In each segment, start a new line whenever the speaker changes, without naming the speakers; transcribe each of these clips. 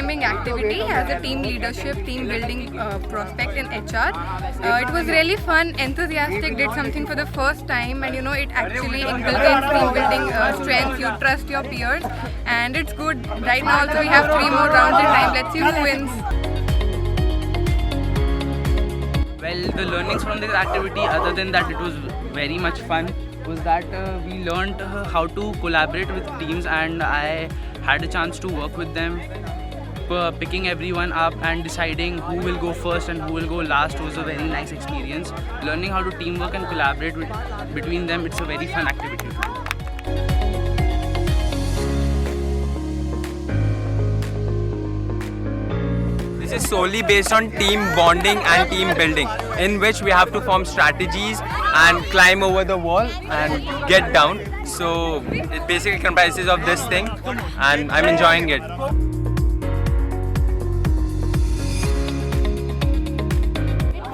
climbing activity as a team leadership, team building prospect in HR. It was really fun, enthusiastic, did something for the first time, and it actually inculcates team building strengths. You trust your peers, and it's good. Right now also we have 3 more rounds in time. Let's see who wins.
Well, the learnings from this activity, other than that it was very much fun, was that we learned how to collaborate with teams, and I had a chance to work with them. Picking everyone up and deciding who will go first and who will go last was a very nice experience. Learning how to teamwork and collaborate between them, it's a very fun activity.
This is solely based on team bonding and team building, in which we have to form strategies and climb over the wall and get down. So it basically comprises of this thing, and I'm enjoying it.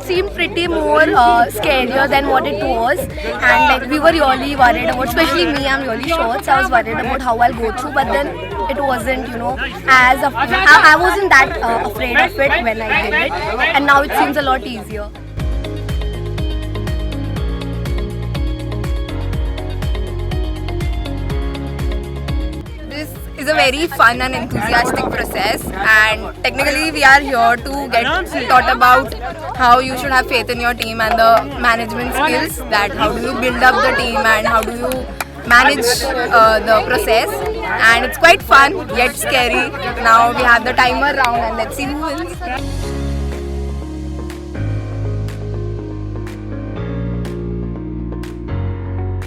Seemed pretty more scarier than what it was, and like we were really worried about, especially me, I'm really short, so I was worried about how I'll go through, but then it wasn't, I wasn't that afraid of it when I did it, and now it seems a lot easier.
Is a very fun and enthusiastic process, and technically we are here to get taught about how you should have faith in your team and the management skills, that how do you build up the team and how do you manage the process, and it's quite fun yet scary. Now we have the timer round and let's see who wins.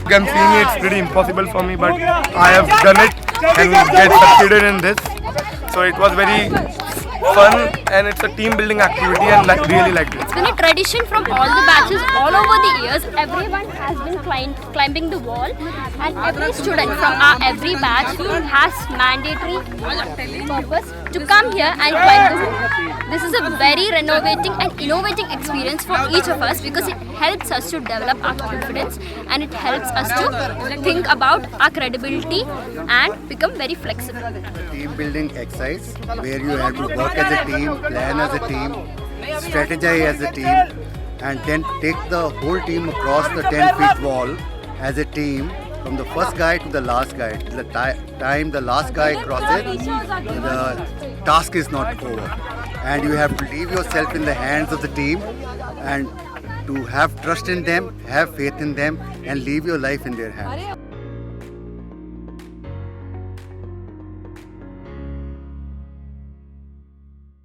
I'm feeling it's pretty impossible for me, but I have done it and get succeeded in this. So it was very fun, and it's a team building activity, and really liked it.
It's been a tradition from all the batches all over the years. Everyone has been climbing the wall, and every student from our every batch has mandatory purpose to come here and climb the wall. This is a very renovating and innovating experience for each of us, because it helps us to develop our confidence, and it helps us to think about our credibility and become very flexible.
Team building exercise where you have to work as a team, plan as a team, strategize as a team, and then take the whole team across the 10-feet wall as a team, from the first guy to the last guy. Till the time the last guy crosses, the task is not over. And you have to leave yourself in the hands of the team, and to have trust in them, have faith in them, and leave your life in their hands.